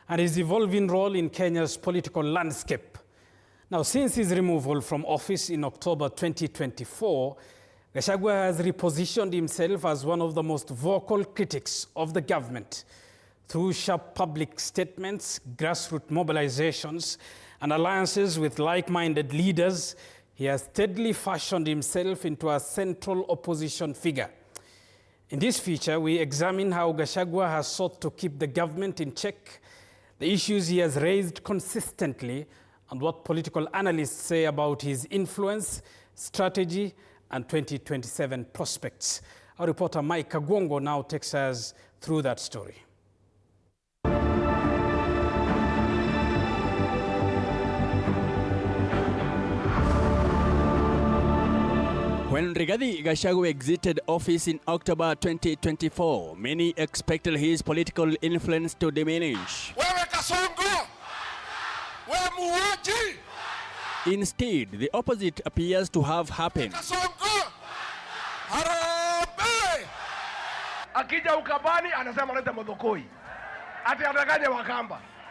and his evolving role in Kenya's political landscape. Now, since his removal from office in October 2024, Gashagua has repositioned himself as one of the most vocal critics of the government. Through sharp public statements, grassroots mobilizations, and alliances with like-minded leaders, he has steadily fashioned himself into a central opposition figure. In this feature, we examine how Gashagua has sought to keep the government in check, the issues he has raised consistently, and what political analysts say about his influence, strategy, and 2027 prospects. Our reporter Mike Kagwongo now takes us through that story. When Rigathi Gachagua exited office in October 2024, many expected his political influence to diminish. Instead, the opposite appears to have happened.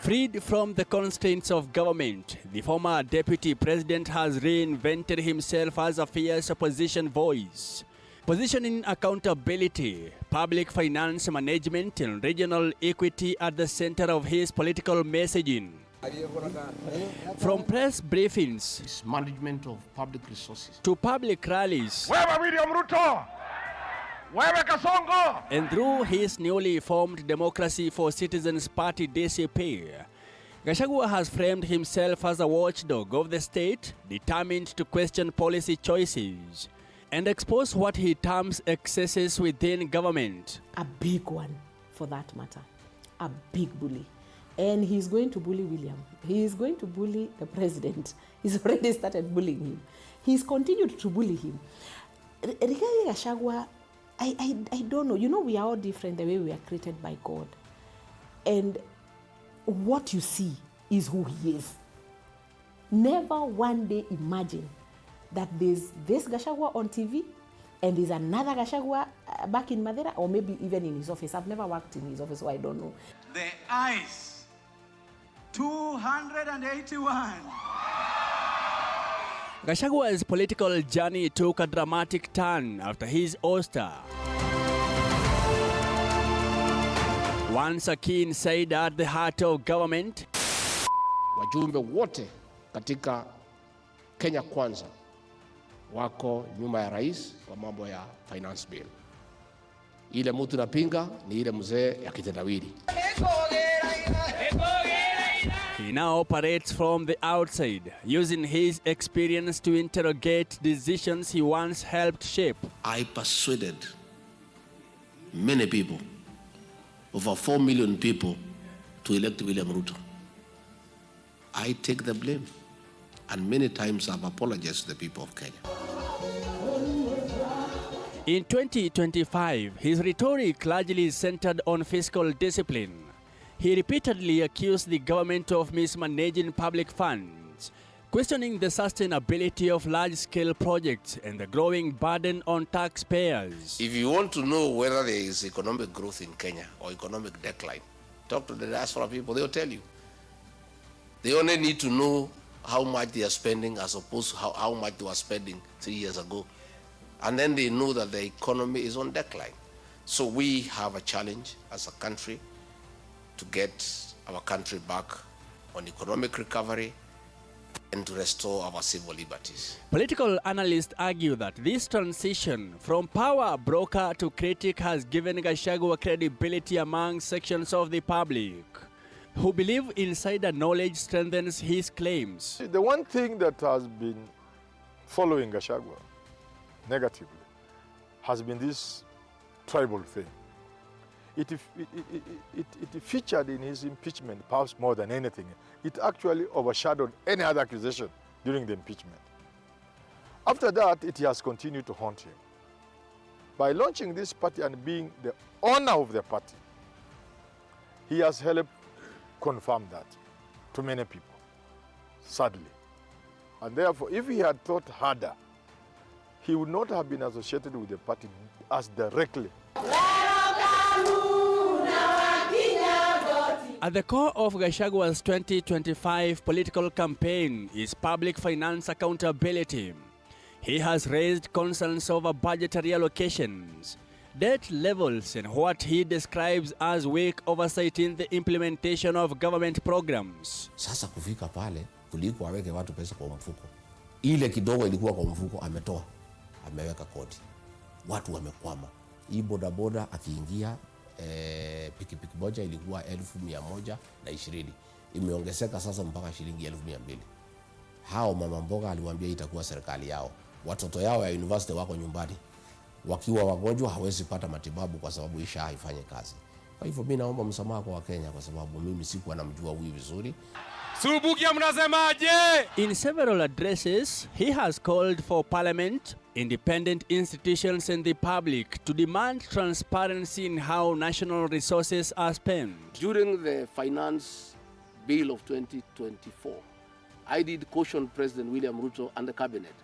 Freed from the constraints of government, the former deputy president has reinvented himself as a fierce opposition voice, positioning accountability, public finance management, and regional equity at the center of his political messaging. From press briefings, mismanagement of public resources, to public rallies, and through his newly formed Democracy for Citizens Party DStv, Gashagua has framed himself as a watchdog of the state, determined to question policy choices and expose what he terms excesses within government. A big one, for that matter. A big bully. And he's going to bully William. He is going to bully the president. He's already started bullying him. He's continued to bully him. Rigathi Gachagua, I don't know. You know, we are all different the way we are created by God. And what you see is who he is. Never one day imagine that there's this Gashagua on TV and there's another Gashagua back in Madeira, or maybe even in his office. I've never worked in his office, so I don't know. The eyes, 281. Gashagua's political journey took a dramatic turn after his ouster. Once a key insider at the heart of government, wajumbe wote katika Kenya Kwanza wako nyuma ya rais kwa mambo ya finance bill. Ile mtu napinga ni ile mzee ya kitendawili. He now operates from the outside, using his experience to interrogate decisions he once helped shape. I persuaded many people, over 4 million people, to elect William Ruto. I take the blame, and many times I've apologized to the people of Kenya. In 2025, his rhetoric largely centered on fiscal discipline. He repeatedly accused the government of mismanaging public funds, questioning the sustainability of large-scale projects and the growing burden on taxpayers. If you want to know whether there is economic growth in Kenya or economic decline, talk to the diaspora people, they'll tell you. They only need to know how much they are spending as opposed to how much they were spending 3 years ago. And then they know that the economy is on decline. So we have a challenge as a country to get our country back on economic recovery and to restore our civil liberties. Political analysts argue that this transition from power broker to critic has given Gashagua credibility among sections of the public, who believe insider knowledge strengthens his claims. The one thing that has been following Gashagua negatively has been this tribal thing. It featured in his impeachment perhaps more than anything. It actually overshadowed any other accusation during the impeachment. After that, it has continued to haunt him. By launching this party and being the owner of the party, he has helped confirm that to many people, sadly. And therefore, if he had thought harder, he would not have been associated with the party as directly. At the core of Gashagua's 2025 political campaign is public finance accountability. He has raised concerns over budgetary allocations, debt levels, and what he describes as weak oversight in the implementation of government programs. Sasa kufika pale kuliko aweke watu pesa kwa mfuko. Ile kidogo ilikuwa kwa mfuko ametoa, ameweka kodi. Watu wamekwama. Hii bodaboda akiingia pikipiki moja ilikuwa 1,120. Imeongezeka sasa mpaka shilingi 2,200. Hao mama mboga aliwaambia itakuwa serikali yao. Watoto yao ya university wako nyumbani. Wakiwa wagonjwa hawezi pata matibabu kwa sababu isha haifanye kazi. Kwa hivyo mimi naomba msamaha kwa Wakenya kwa sababu mimi sikuwa namjua huyu vizuri. Subukia mnasemaje? In several addresses, he has called for Parliament, independent institutions and the public to demand transparency in how national resources are spent. During the finance bill of 2024, I did caution President William Ruto and the cabinet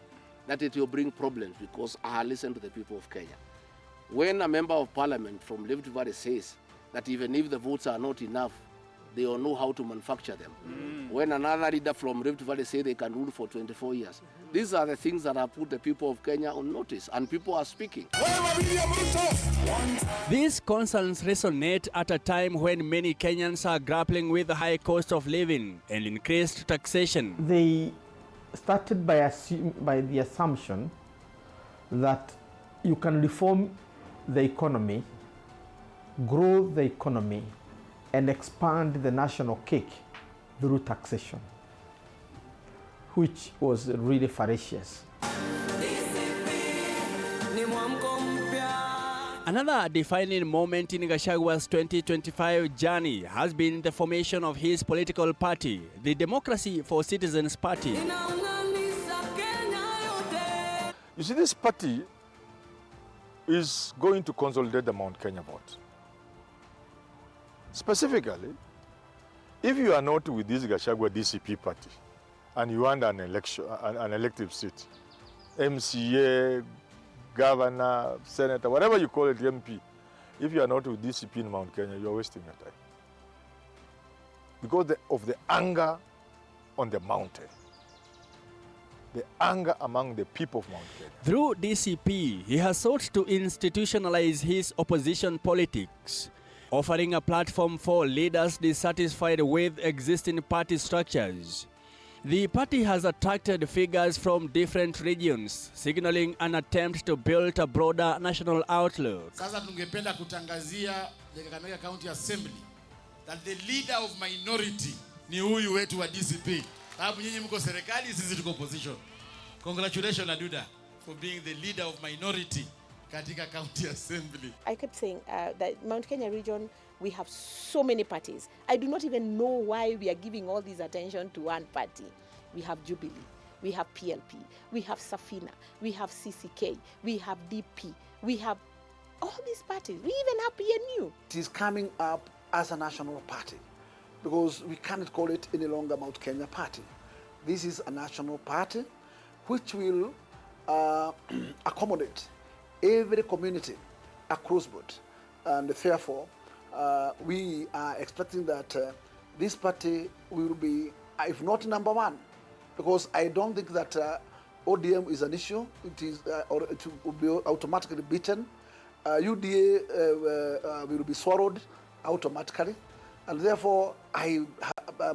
that it will bring problems because I listened to the people of Kenya. When a member of parliament from Rift Valley says that even if the votes are not enough, they will know how to manufacture them. When another leader from Rift Valley say they can rule for 24 years. These are the things that have put the people of Kenya on notice, and people are speaking. These concerns resonate at a time when many Kenyans are grappling with the high cost of living and increased taxation. They started by the assumption that you can reform the economy, grow the economy, and expand the national cake through taxation, which was really fallacious. Another defining moment in Gashagua's 2025 journey has been the formation of his political party, the Democracy for Citizens Party. You see, this party is going to consolidate the Mount Kenya vote. Specifically, if you are not with this Gashagua DCP party and you want an elective seat, MCA, governor, senator, whatever you call it, MP, if you are not with DCP in Mount Kenya, you are wasting your time. Because of the anger on the mountain, the anger among the people of Mount Kenya. Through DCP, he has sought to institutionalize his opposition politics, offering a platform for leaders dissatisfied with existing party structures. The party has attracted figures from different regions, signaling an attempt to build a broader national outlook. Sasa tungependa kutangazia the Kakamega County Assembly that the leader of minority ni huyu wetu wa DCP. Sababu nyinyi mko serikali, sisi tuko opposition. Congratulations Aduda for being the leader of minority katika County Assembly. I kept saying that Mount Kenya region, we have so many parties. I do not even know why we are giving all this attention to one party. We have Jubilee, we have PLP, we have Safina, we have CCK, we have DP, we have all these parties. We even have PNU. It is coming up as a national party because we cannot call it any longer Mount Kenya Party. This is a national party which will accommodate every community across board, and therefore we are expecting that this party will be, if not number one, because I don't think that ODM is an issue. It is or it will be automatically beaten. UDA will be swallowed automatically, and therefore I'm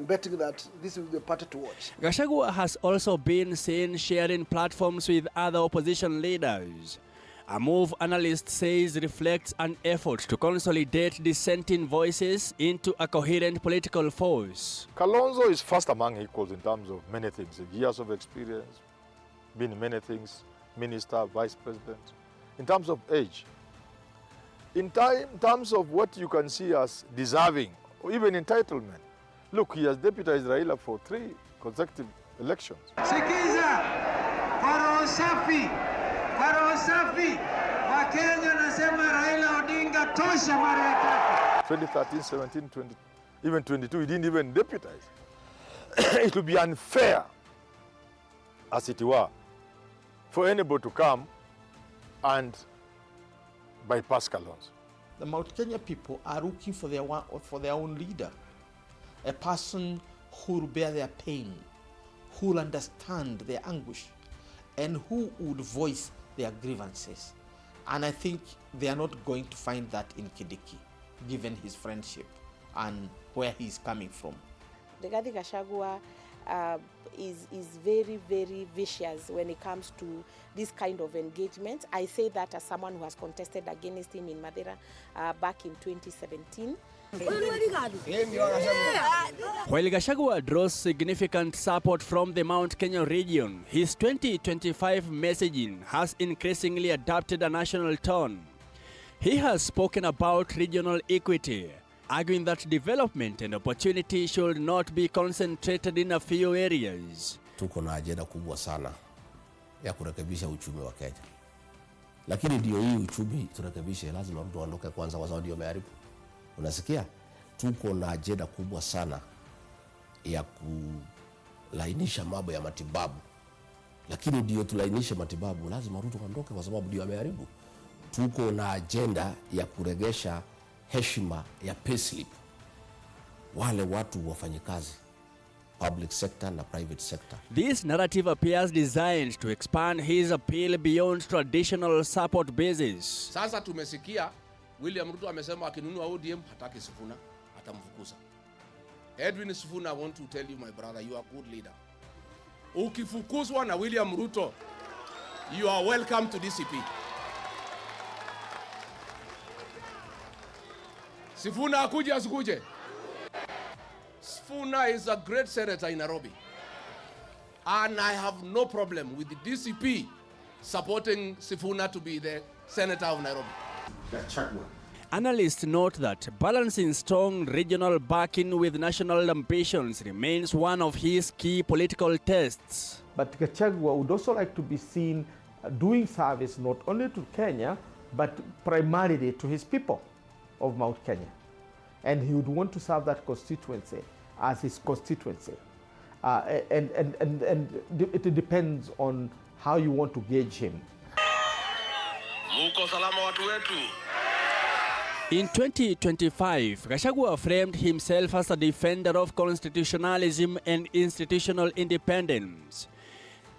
betting that this will be a party to watch. Gashagua has also been seen sharing platforms with other opposition leaders, a move analysts says reflects an effort to consolidate dissenting voices into a coherent political force. Kalonzo is first among equals in terms of many things, years of experience, been in many things, minister, vice president, in terms of age. In terms of what you can see as deserving, or even entitlement, look, he has deputized Raila for 3 consecutive elections. Sikiza, kwa roho safi, Wakenya nasema Raila Odinga tosha mara ya tatu. 2013, 17, 20, even 22, he didn't even deputize. It would be unfair, as it were, for anybody to come and bypass Kalonzo. The Mount Kenya people are looking for their own leader. a person who will bear their pain, who will understand their anguish, and who would voice their grievances. And I think they are not going to find that in Kindiki, given his friendship and where he's coming from. Rigathi Gachagua is very, very vicious when it comes to this kind of engagement. I say that as someone who has contested against him in Madeira back in 2017. While Gashagua draws significant support from the Mount Kenya region, his 2025 messaging has increasingly adopted a national tone. He has spoken about regional equity, arguing that development and opportunity should not be concentrated in a few areas. Tuko na ajenda kubwa sana ya kurekebisha uchumi wa Kenya. Lakini ndio hii uchumi turekebishe, lazima mtu aondoke kwanza, kwa sababu ndio umeharibu. Unasikia? Tuko na ajenda kubwa sana ya kulainisha mambo ya matibabu. Lakini ndio tulainishe matibabu, lazima mtu aondoke kwa sababu ndio ameharibu. Tuko na ajenda ya kuregesha heshima ya payslip. Wale watu wafanyikazi, public sector na private sector. This narrative appears designed to expand his appeal beyond traditional support bases. Sasa tumesikia William Ruto amesema akinunua ODM hataki Sifuna, atamfukuza. Edwin Sifuna, I want to tell you my brother, you are a good leader. Ukifukuzwa na William Ruto, you are welcome to DCP. Sifuna akuje asikuje? Sifuna is a great senator in Nairobi. And I have no problem with the DCP supporting Sifuna to be the senator of Nairobi. Gachagua. Analysts note that balancing strong regional backing with national ambitions remains one of his key political tests. But Gachagua would also like to be seen doing service not only to Kenya, but primarily to his people of Mount Kenya. And he would want to serve that constituency as his constituency. And it depends on how you want to gauge him. In 2025, Gashagua framed himself as a defender of constitutionalism and institutional independence.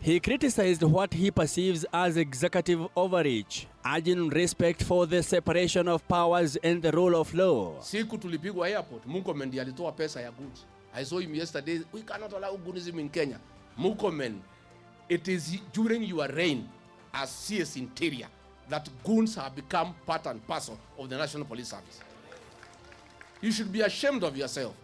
He criticized what he perceives as executive overreach, urging respect for the separation of powers and the rule of law. Siku tulipigwa airport, Murkomen ndiye alitoa pesa ya goods. I saw him yesterday. We cannot allow goonism in Kenya. Murkomen, it is during your reign as CS Interior that goons have become part and parcel of the National Police Service. You should be ashamed of yourself.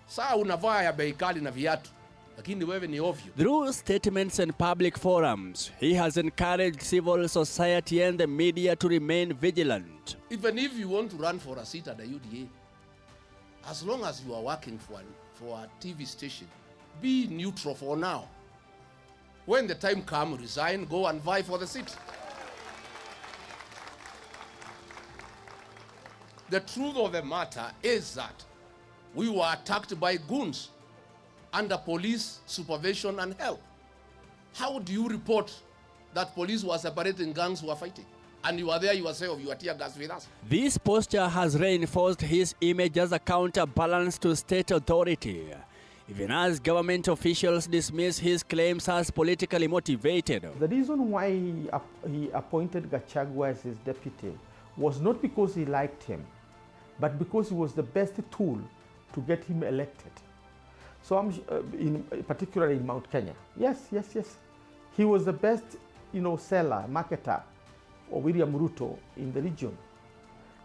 Saa unavaa ya bei kali na viatu, lakini wewe ni ovyo. Through statements and public forums, he has encouraged civil society and the media to remain vigilant. Even if you want to run for a seat at the UDA, as long as you are working for a TV station, be neutral for now. When the time comes, resign, go and vie for the seat. The truth of the matter is that we were attacked by goons under police supervision and help. How do you report that police were separating gangs who were fighting? And you are there yourself, you are tear gas with us. This posture has reinforced his image as a counterbalance to state authority, even as government officials dismiss his claims as politically motivated. The reason why he appointed Gachagua as his deputy was not because he liked him, but because he was the best tool to get him elected. So particularly in Mount Kenya. Yes. He was the best, seller, marketer for William Ruto in the region.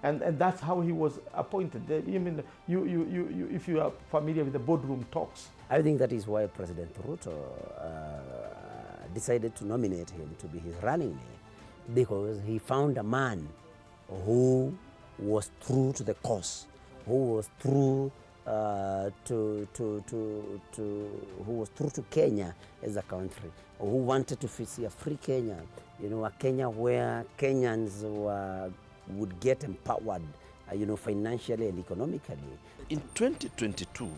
And that's how he was appointed. If you are familiar with the boardroom talks. I think that is why President Ruto decided to nominate him to be his running mate, because he found a man who was true to the cause, who was true who was true to Kenya as a country, who wanted to see a free Kenya, a Kenya where Kenyans would get empowered, financially and economically. In 2022,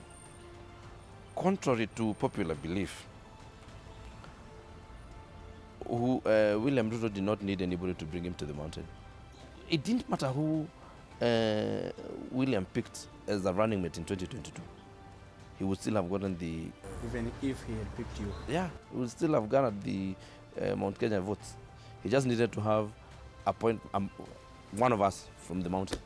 contrary to popular belief, William Ruto did not need anybody to bring him to the mountain. It didn't matter who William picked as a running mate in 2022, he would still have gotten the... Even if he had picked you? Yeah, he would still have garnered the Mount Kenya votes. He just needed to have one of us from the mountain.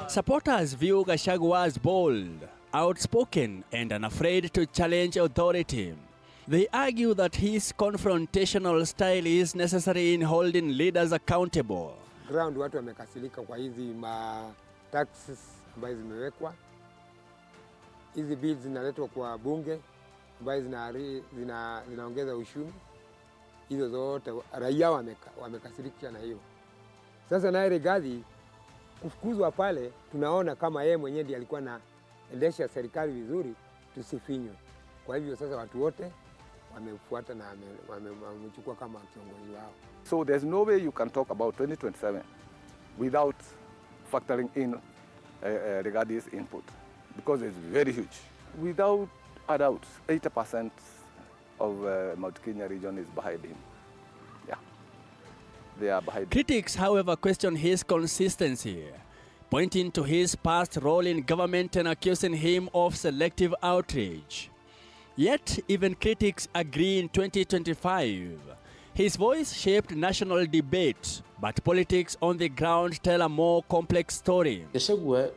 Supporters view Gashagua as bold, outspoken, and unafraid to challenge authority. They argue that his confrontational style is necessary in holding leaders accountable. Ground watu wamekasirika kwa hizi taxes ambazo zimewekwa. Hizi bills zinaletwa kwa bunge ambazo zinaongeza ushuru. Hizo zote raia wamekasirika na hiyo. Sasa naye Rigathi kufukuzwa pale, tunaona kama yeye mwenyewe ndiye alikuwa anaendesha serikali vizuri, tusifinywe. Kwa hivyo sasa watu wote wamefuata na wamechukua kama kiongozi wao. So there's no way you can talk about 2027 without factoring in Rigathi's input, because it's very huge. Without a doubt, 80% of Mount Kenya region is behind him. Yeah, they are behind him. Critics, however, question his consistency, pointing to his past role in government and accusing him of selective outrage. Yet, even critics agree in 2025, his voice shaped national debate, but politics on the ground tell a more complex story. Gashagua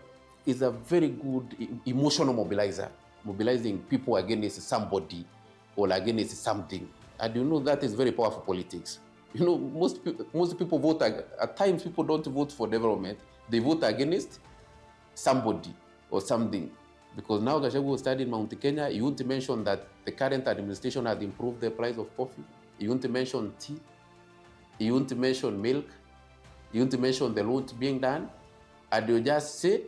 is a very good emotional mobilizer, mobilizing people against somebody or against something. And you know that is very powerful politics. You know, most people vote, at times people don't vote for development, they vote against somebody or something. Because now Gashagua studied in Mount Kenya, you won't mention that the current administration has improved the price of coffee. You won't mention tea. You won't mention milk. You won't mention the road being done. And you just say,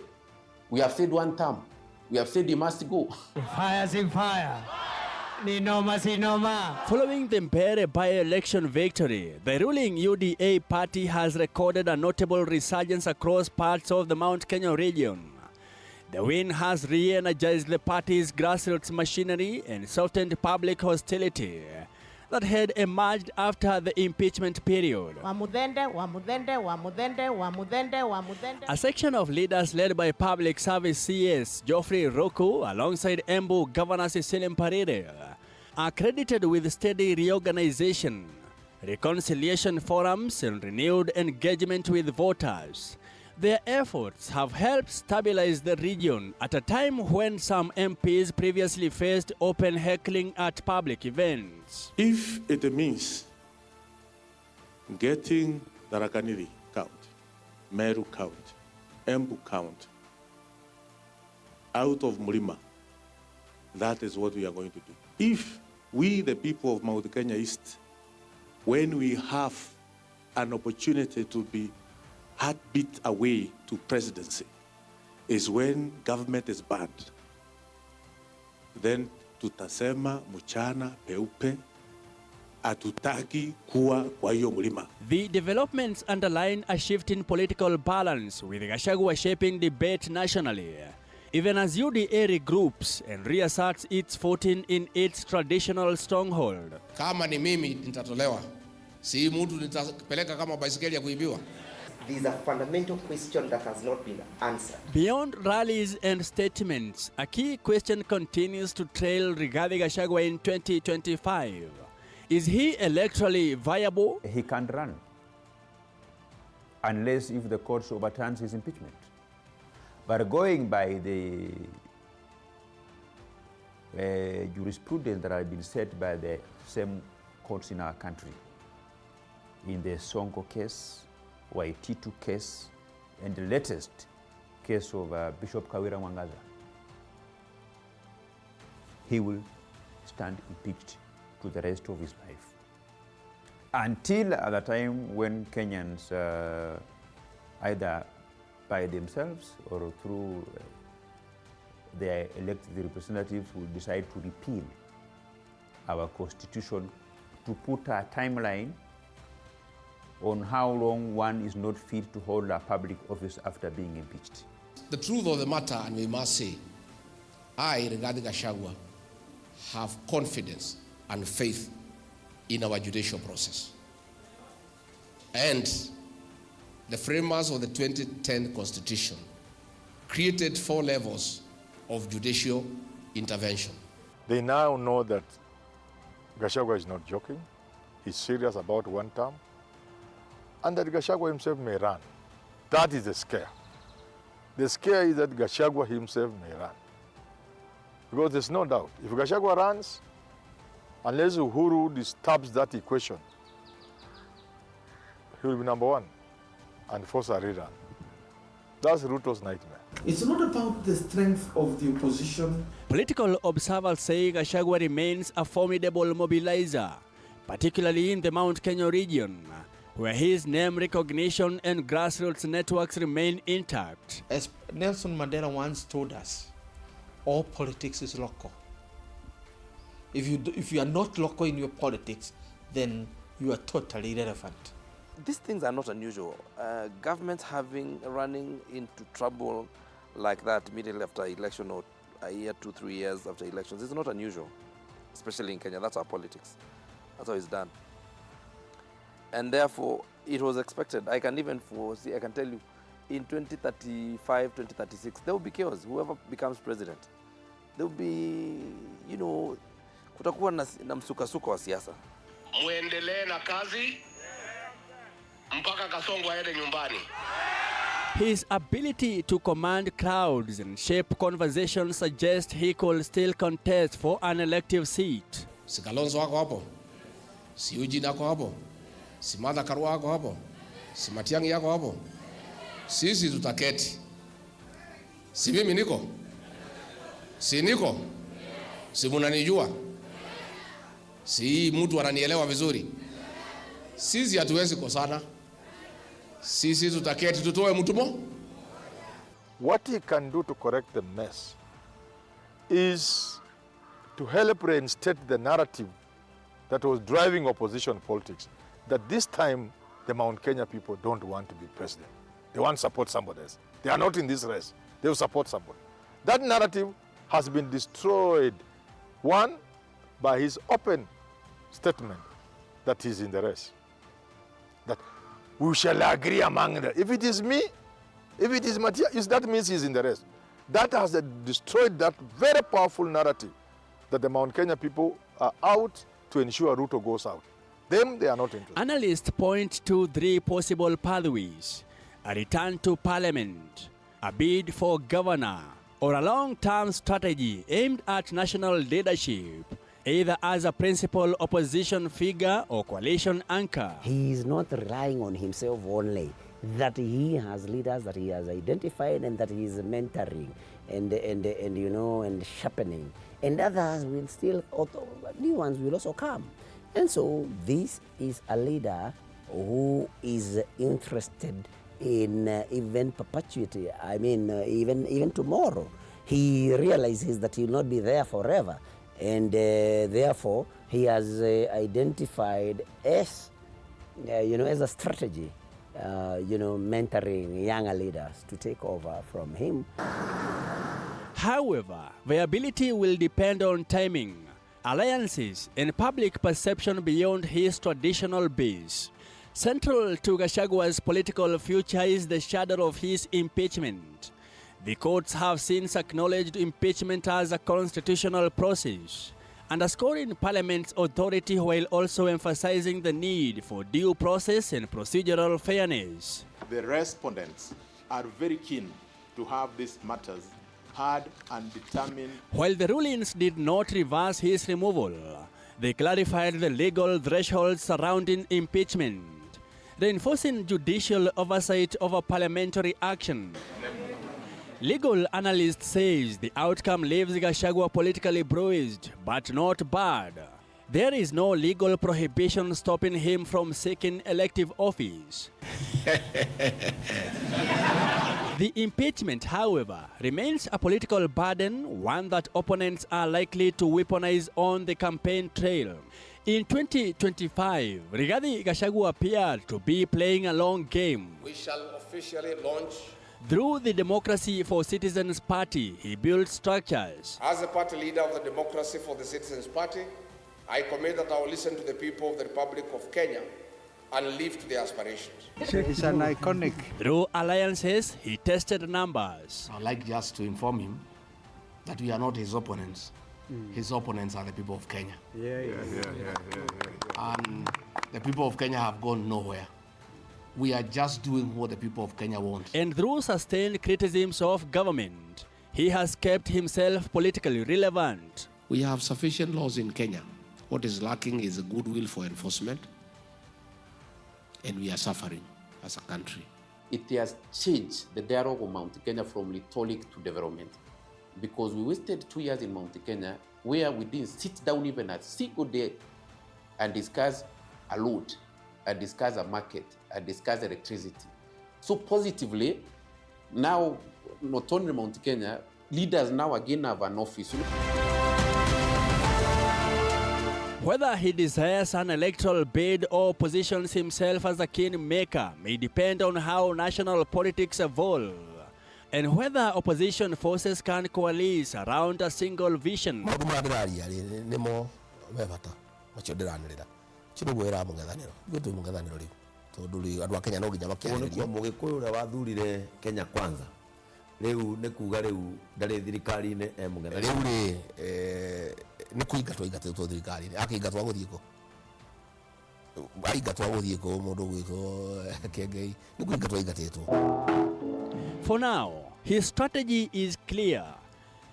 we have said one term. We have said he must go. Fire sing fire. Ni noma si noma. Following the Mpere by-election victory, the ruling UDA party has recorded a notable resurgence across parts of the Mount Kenya region. The win has re-energized the party's grassroots machinery and softened public hostility that had emerged after the impeachment period. A section of leaders led by Public Service CS Geoffrey Roku alongside Embu Governor Cecilia Mparire are credited with steady reorganization, reconciliation forums, and renewed engagement with voters. Their efforts have helped stabilize the region at a time when some MPs previously faced open heckling at public events. If it means getting the Rakaniri count, Meru count, Embu count out of Mlima, that is what we are going to do. If we, the people of Mount Kenya East, when we have an opportunity to be heartbeat away to presidency, is when government is banned, then tutasema mchana peupe atutaki kuwa kwa hiyo mlima. The developments underline a shift in political balance, with Gashagua shaping debate nationally, even as UDA regroups and reasserts its footing in its traditional stronghold. Kama ni mimi nitatolewa, si mtu nitapeleka kama baisikeli ya kuibiwa. There is a fundamental question that has not been answered. Beyond rallies and statements, a key question continues to trail Rigathi Gachagua in 2025. Is he electorally viable? He can't run unless if the courts overturns his impeachment. But going by the jurisprudence that has been set by the same courts in our country, in the Sonko case, Waititu case, and the latest case of Bishop Kawira Mwangaza, he will stand impeached to the rest of his life. Until at the time when Kenyans, either by themselves or through their elected representatives, will decide to repeal our constitution, to put a timeline on how long one is not fit to hold a public office after being impeached. The truth of the matter, and we must say, I, Rigathi Gachagua, have confidence and faith in our judicial process. And the framers of the 2010 Constitution created 4 levels of judicial intervention. They now know that Gashagua is not joking, he's serious about one term, and that Gashagua himself may run. That is the scare. The scare is that Gashagua himself may run. Because there's no doubt, if Gashagua runs, unless Uhuru disturbs that equation, he will be number 1 and force a rerun. That's Ruto's nightmare. It's not about the strength of the opposition. Political observers say Gashagua remains a formidable mobilizer, particularly in the Mount Kenya region, where his name recognition and grassroots networks remain intact. As Nelson Mandela once told us, all politics is local. If you are not local in your politics, then you are totally irrelevant. These things are not unusual. Governments running into trouble like that immediately after election or a year, 2, 3 years after elections is not unusual, especially in Kenya. That's our politics. That's how it's done. And therefore, it was expected. I can even foresee, I can tell you, in 2035, 2036, there will be chaos. Whoever becomes president, there will be, kutakuwa na msukasuko wa siasa. Muendelee na kazi mpaka Kasongo aende nyumbani. His ability to command crowds and shape conversations suggests he could still contest for an elective seat. Si Kalonzo wako hapo, si Eugene wako hapo, si Martha Karua wako hapo, si Matiang'i yako hapo. Sisi tutaketi. Si mimi niko? Si niko? Si munanijua? Si mtu ananielewa vizuri? Sisi hatuwezi kosana. Sisi tutaketi tutoe mtu mo. What he can do to correct the mess is to help reinstate the narrative that was driving opposition politics, that this time the Mount Kenya people don't want to be president. They want to support somebody else. They are not in this race. They will support somebody. That narrative has been destroyed, one, by his open statement that he's in the race. That we shall agree among them. If it is me, if it is Matthias, that means he's in the race. That has destroyed that very powerful narrative that the Mount Kenya people are out to ensure Ruto goes out. Them, they are not interested. Analysts point to 3 possible pathways: a return to parliament, a bid for governor, or a long-term strategy aimed at national leadership, either as a principal opposition figure or coalition anchor. He is not relying on himself only, that he has leaders that he has identified and that he is mentoring and sharpening. And others will still, new ones will also come. And so this is a leader who is interested in even perpetuity, even tomorrow. He realizes that he will not be there forever. And therefore, he has identified as a strategy, mentoring younger leaders to take over from him. However, viability will depend on timing, alliances, and public perception beyond his traditional base. Central to Gashagua's political future is the shadow of his impeachment. The courts have since acknowledged impeachment as a constitutional process, underscoring Parliament's authority while also emphasizing the need for due process and procedural fairness. The respondents are very keen to have these matters heard and determined. While the rulings did not reverse his removal, they clarified the legal thresholds surrounding impeachment, reinforcing judicial oversight over parliamentary action. Legal analyst says the outcome leaves Gashagua politically bruised, but not bad. There is no legal prohibition stopping him from seeking elective office. The impeachment, however, remains a political burden, one that opponents are likely to weaponize on the campaign trail. In 2025, Rigathi Gachagua appeared to be playing a long game. We shall officially launch. Through the Democracy for Citizens Party, he built structures. As the party leader of the Democracy for the Citizens Party, I commit that I will listen to the people of the Republic of Kenya and live to their aspirations. He's an iconic. Through alliances, he tested numbers. I'd like just to inform him that we are not his opponents. His opponents are the people of Kenya. And the people of Kenya have gone nowhere. We are just doing what the people of Kenya want. And through sustained criticisms of government, he has kept himself politically relevant. We have sufficient laws in Kenya. What is lacking is a goodwill for enforcement, and we are suffering as a country. It has changed the dialogue of Mount Kenya from rhetoric to development, because we wasted 2 years in Mount Kenya where we didn't sit down even a single day and discuss a load, and discuss a market, and discuss electricity. So positively, now, not only Mount Kenya, leaders now again have an office. Whether he desires an electoral bid or positions himself as a kingmaker may depend on how national politics evolve, and whether opposition forces can coalesce around a single vision. For now, his strategy is clear.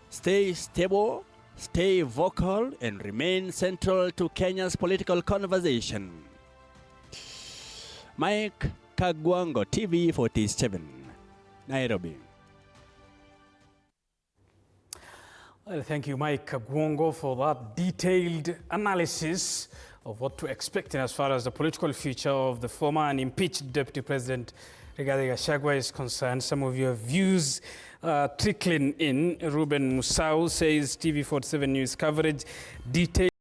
Stay stable, stay vocal, and remain central to Kenya's political conversation. Mike Kagwango, TV 47, Nairobi. Well, thank you, Mike Kagwango, for that detailed analysis of what to expect as far as the political future of the former and impeached Deputy President Rigathi Gachagua is concerned. Some of your views trickling in. Ruben Musau says TV 47 News coverage detailed